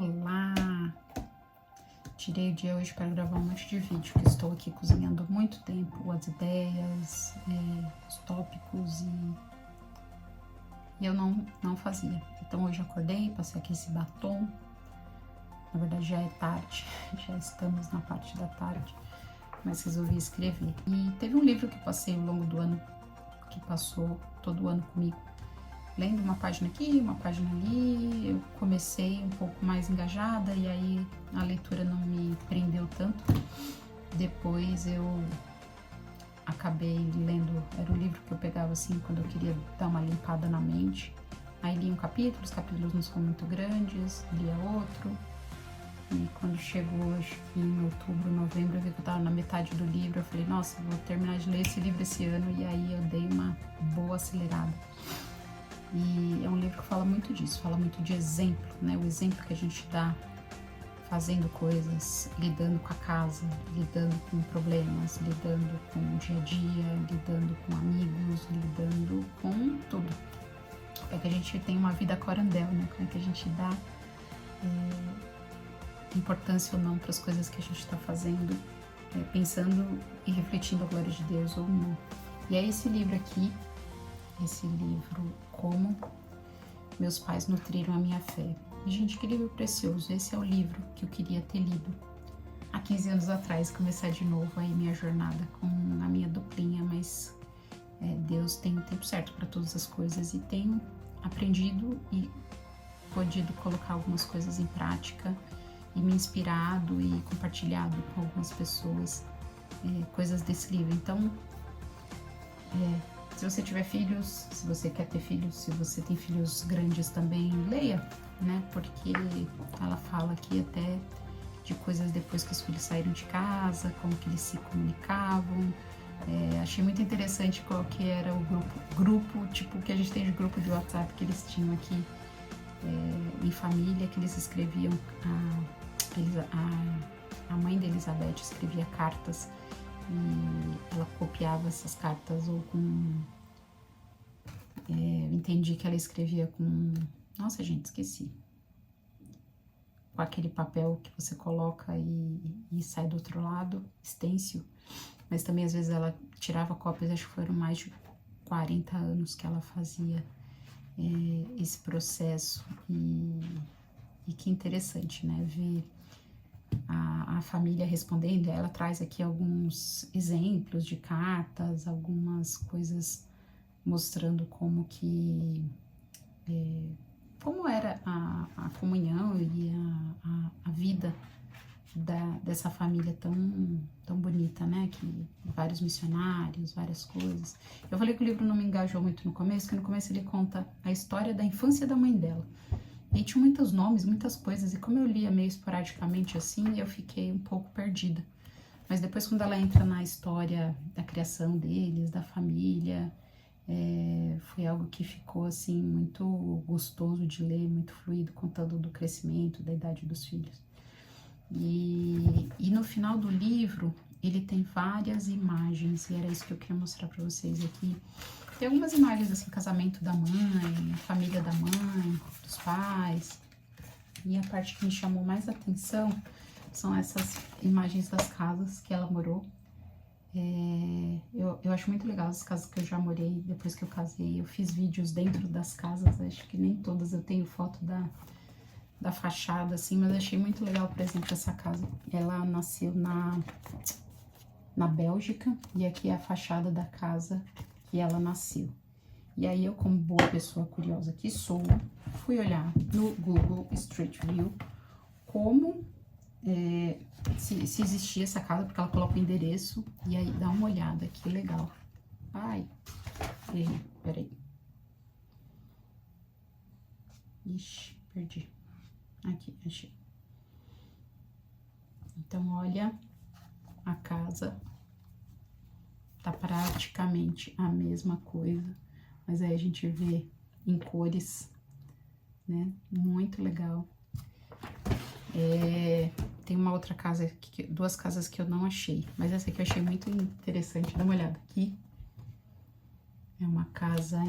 Olá! Tirei o dia hoje para gravar um monte de vídeo, que estou aqui cozinhando há muito tempo, as ideias, os tópicos e eu não fazia. Então hoje acordei, passei aqui esse batom, na verdade já é tarde, já estamos na parte da tarde, mas resolvi escrever. E teve um livro que passei ao longo do ano, que passou todo o ano comigo, lendo uma página aqui, uma página ali. Eu comecei um pouco mais engajada e aí a leitura não me prendeu tanto. Depois eu acabei lendo, era o livro que eu pegava assim quando eu queria dar uma limpada na mente. Aí li um capítulo, os capítulos não são muito grandes, lia outro. E quando chegou, acho que em outubro, novembro, eu vi que eu tava na metade do livro. Eu falei, nossa, vou terminar de ler esse livro esse ano. E aí eu dei uma boa acelerada. E é um livro que fala muito disso, fala muito de exemplo, né? O exemplo que a gente dá fazendo coisas, lidando com a casa, lidando com problemas, lidando com o dia a dia, lidando com amigos, lidando com tudo. É que a gente tem uma vida corandel, né? Como é que a gente dá importância ou não para as coisas que a gente está fazendo, pensando e refletindo a glória de Deus ou não. E é esse livro aqui, esse livro Como Meus Pais Nutriram a Minha Fé. E, gente, que livro precioso. Esse é o livro que eu queria ter lido há 15 anos atrás, começar de novo aí minha jornada com a minha duplinha, mas Deus tem o tempo certo para todas as coisas e tenho aprendido e podido colocar algumas coisas em prática e me inspirado e compartilhado com algumas pessoas coisas desse livro. Então, se você tiver filhos, se você quer ter filhos, se você tem filhos grandes também, leia, né? Porque ela fala aqui até de coisas depois que os filhos saíram de casa, como que eles se comunicavam. Achei muito interessante qual que era o grupo, tipo que a gente tem de grupo de WhatsApp que eles tinham aqui em família, que eles escreviam, a mãe de Elizabeth escrevia cartas e ela copiava essas cartas ou com... entendi que ela escrevia com... Nossa, gente, esqueci. Com aquele papel que você coloca e sai do outro lado, stencil. Mas também, às vezes, ela tirava cópias, acho que foram mais de 40 anos que ela fazia esse processo. E que interessante, né? Ver a família respondendo. Ela traz aqui alguns exemplos de cartas, algumas coisas mostrando como que como era a comunhão e a vida dessa família tão bonita, né? Que vários missionários, várias coisas. Eu falei que o livro não me engajou muito no começo, porque no começo ele conta a história da infância da mãe dela. E tinha muitos nomes, muitas coisas, e como eu lia meio esporadicamente assim, eu fiquei um pouco perdida. Mas depois, quando ela entra na história da criação deles, da família, foi algo que ficou assim muito gostoso de ler, muito fluido, contando do crescimento, da idade dos filhos. E no final do livro, ele tem várias imagens, e era isso que eu queria mostrar para vocês aqui. Tem algumas imagens assim, casamento da mãe, família da mãe, dos pais. E a parte que me chamou mais atenção são essas imagens das casas que ela morou. Eu acho muito legal as casas que eu já morei depois que eu casei. Eu fiz vídeos dentro das casas, acho que nem todas eu tenho foto da fachada, assim, mas achei muito legal, por exemplo, essa casa. Ela nasceu na Bélgica e aqui é a fachada da casa que ela nasceu. E aí eu, como boa pessoa curiosa que sou, fui olhar no Google Street View como se existia essa casa, porque ela coloca o endereço e aí dá uma olhada, que legal. Ai, peraí. Ixi, perdi. Aqui, achei. Então, olha, a casa tá praticamente a mesma coisa, mas aí a gente vê em cores, né? Muito legal. Tem uma outra casa, duas casas que eu não achei, mas essa aqui eu achei muito interessante. Dá uma olhada aqui. É uma casa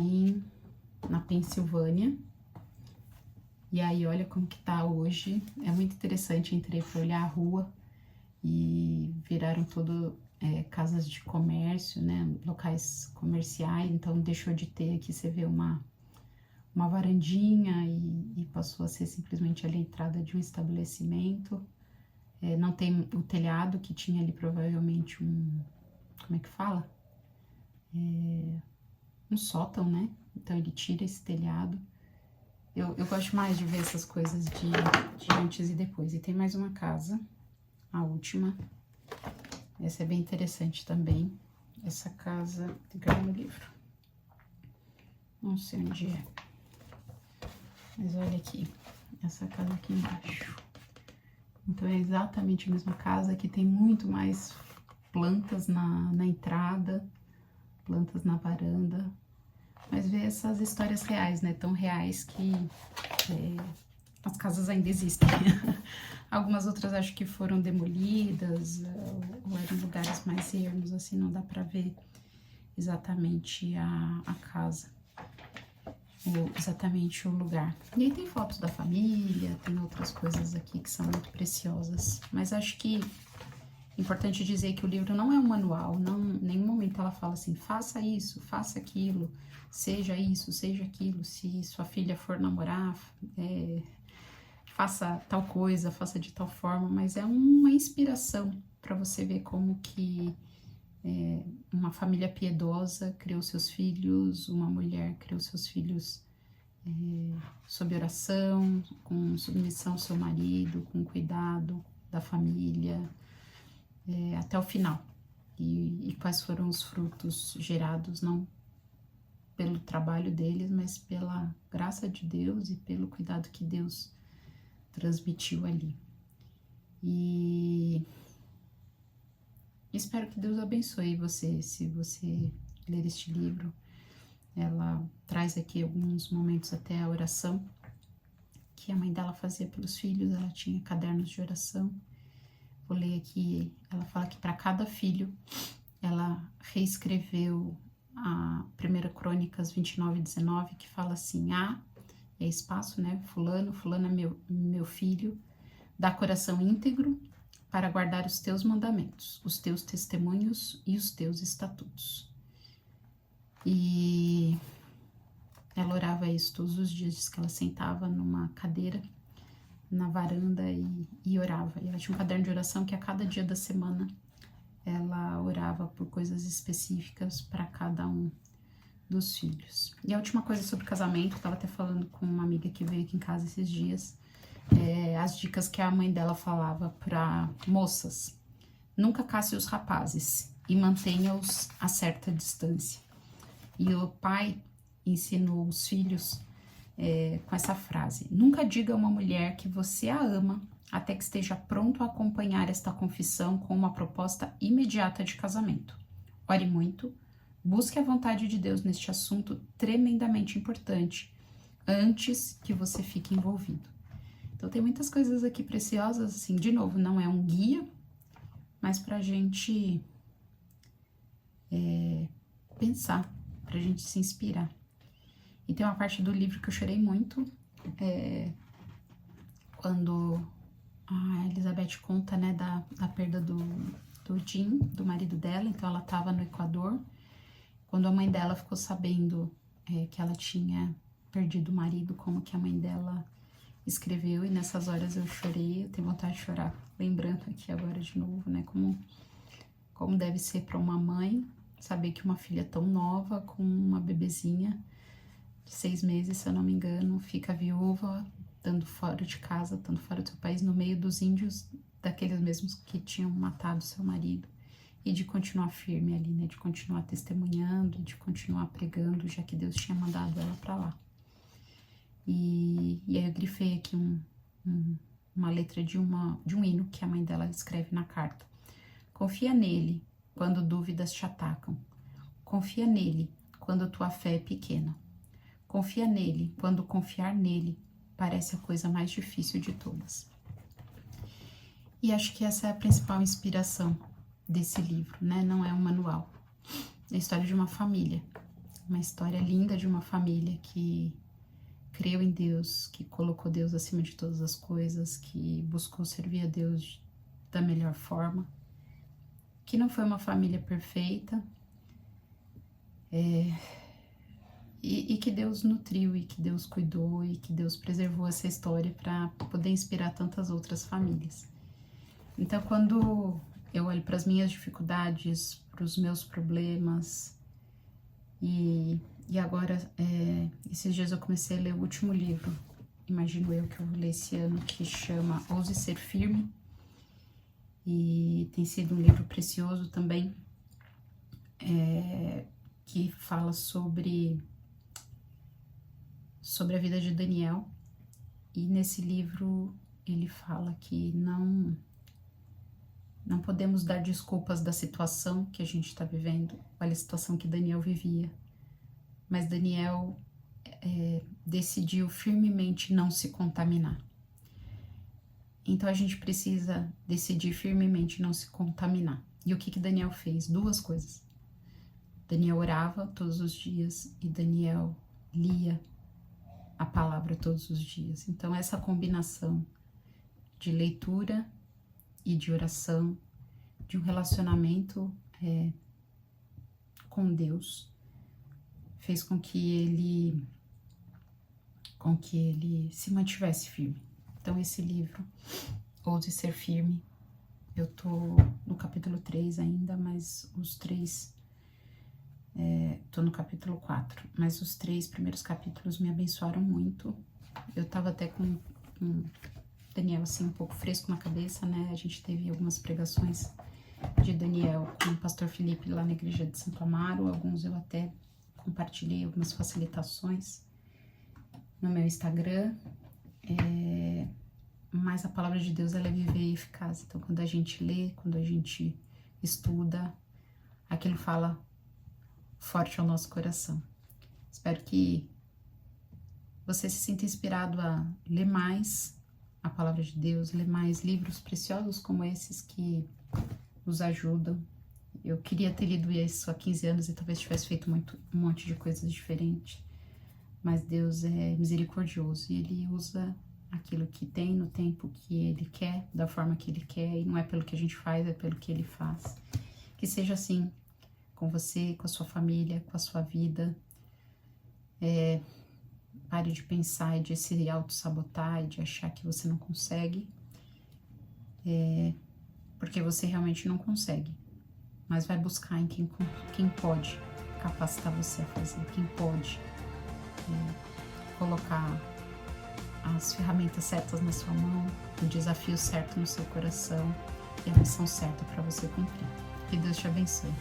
na Pensilvânia. E aí, olha como que tá hoje. É muito interessante, entrei para olhar a rua e viraram tudo casas de comércio, né? Locais comerciais, então deixou de ter aqui, você vê uma varandinha e passou a ser simplesmente ali a entrada de um estabelecimento. Não tem o telhado, que tinha ali provavelmente como é que fala? Um sótão, né? Então ele tira esse telhado. Eu gosto mais de ver essas coisas de antes e depois. E tem mais uma casa, a última. Essa é bem interessante também. Essa casa, tem que olhar no livro. Não sei onde é. Mas olha aqui, essa casa aqui embaixo. Então é exatamente a mesma casa, que tem muito mais plantas na entrada, plantas na varanda. Mas ver essas histórias reais, né? Tão reais que as casas ainda existem. Algumas outras acho que foram demolidas, ou eram lugares mais ermos, assim, não dá pra ver exatamente a casa, ou exatamente o lugar. E aí tem fotos da família, tem outras coisas aqui que são muito preciosas. Mas acho que é importante dizer que o livro não é um manual, não, em nenhum momento ela fala assim, faça isso, faça aquilo, seja isso, seja aquilo, se sua filha for namorar, faça tal coisa, faça de tal forma, mas é uma inspiração para você ver como que uma família piedosa criou seus filhos, uma mulher criou seus filhos sob oração, com submissão ao seu marido, com cuidado da família, até o final. E quais foram os frutos gerados, não pelo trabalho deles, mas pela graça de Deus e pelo cuidado que Deus transmitiu ali. E espero que Deus abençoe você, se você ler este livro. Ela traz aqui alguns momentos até a oração que a mãe dela fazia pelos filhos, ela tinha cadernos de oração. Vou ler aqui, ela fala que para cada filho, ela reescreveu a 1 Crônicas 29:19, que fala assim, é espaço, né, fulano é meu filho, dá coração íntegro para guardar os teus mandamentos, os teus testemunhos e os teus estatutos. E ela orava isso todos os dias, diz que ela sentava numa cadeira na varanda e orava. E ela tinha um caderno de oração que a cada dia da semana ela orava por coisas específicas para cada um dos filhos. E a última coisa sobre casamento, eu estava até falando com uma amiga que veio aqui em casa esses dias, as dicas que a mãe dela falava para moças. Nunca casse os rapazes e mantenha-os a certa distância. E o pai ensinou os filhos com essa frase: nunca diga a uma mulher que você a ama até que esteja pronto a acompanhar esta confissão com uma proposta imediata de casamento. Ore muito, busque a vontade de Deus neste assunto tremendamente importante, antes que você fique envolvido. Então tem muitas coisas aqui preciosas, assim, de novo, não é um guia, mas pra gente pensar, pra gente se inspirar. E tem uma parte do livro que eu chorei muito, quando a Elizabeth conta, né, da perda do Jim, do marido dela. Então ela estava no Equador, quando a mãe dela ficou sabendo que ela tinha perdido o marido, como que a mãe dela escreveu, e nessas horas eu chorei, eu tenho vontade de chorar, lembrando aqui agora de novo, né, como deve ser para uma mãe saber que uma filha tão nova, com uma bebezinha de 6 meses, se eu não me engano, fica viúva, estando fora de casa, estando fora do seu país, no meio dos índios, daqueles mesmos que tinham matado seu marido, e de continuar firme ali, né, de continuar testemunhando, de continuar pregando, já que Deus tinha mandado ela para lá. E aí eu grifei aqui uma letra de um hino que a mãe dela escreve na carta. Confia nele quando dúvidas te atacam. Confia nele quando tua fé é pequena. Confia nele quando confiar nele parece a coisa mais difícil de todas. E acho que essa é a principal inspiração desse livro, né? Não é um manual. É a história de uma família. Uma história linda de uma família que creu em Deus, que colocou Deus acima de todas as coisas, que buscou servir a Deus da melhor forma, que não foi uma família perfeita, e que Deus nutriu, e que Deus cuidou, e que Deus preservou essa história para poder inspirar tantas outras famílias. Então, quando eu olho para as minhas dificuldades, para os meus problemas, e agora, esses dias eu comecei a ler o último livro, imagino eu, que eu vou ler esse ano, que chama Ouse Ser Firme, e tem sido um livro precioso também, que fala sobre a vida de Daniel, e nesse livro ele fala que não podemos dar desculpas da situação que a gente está vivendo, olha a situação que Daniel vivia, mas Daniel decidiu firmemente não se contaminar. Então a gente precisa decidir firmemente não se contaminar. E o que Daniel fez? Duas coisas. Daniel orava todos os dias e Daniel lia a palavra todos os dias. Então essa combinação de leitura e de oração, de um relacionamento com Deus, fez com que ele se mantivesse firme. Então esse livro, Ouse Ser Firme, eu tô no capítulo 3 ainda, mas os 3, tô no capítulo 4, mas os 3 primeiros capítulos me abençoaram muito. Eu tava até com Daniel assim um pouco fresco na cabeça, né? A gente teve algumas pregações de Daniel com o pastor Felipe lá na igreja de Santo Amaro, alguns eu até compartilhei algumas facilitações no meu Instagram, mas a palavra de Deus ela é viva e eficaz. Então quando a gente lê, quando a gente estuda, aquilo fala forte ao nosso coração. Espero que você se sinta inspirado a ler mais a palavra de Deus, ler mais livros preciosos como esses que nos ajudam. Eu queria ter lido isso há 15 anos e talvez tivesse feito um monte de coisas diferentes, mas Deus é misericordioso e Ele usa aquilo que tem no tempo que Ele quer, da forma que Ele quer, e não é pelo que a gente faz, é pelo que Ele faz. Que seja assim com você, com a sua família, com a sua vida. Pare de pensar e de se auto-sabotar e de achar que você não consegue, porque você realmente não consegue. Mas vai buscar em quem pode capacitar você a fazer, quem pode colocar as ferramentas certas na sua mão, o desafio certo no seu coração e a missão certa para você cumprir. Que Deus te abençoe.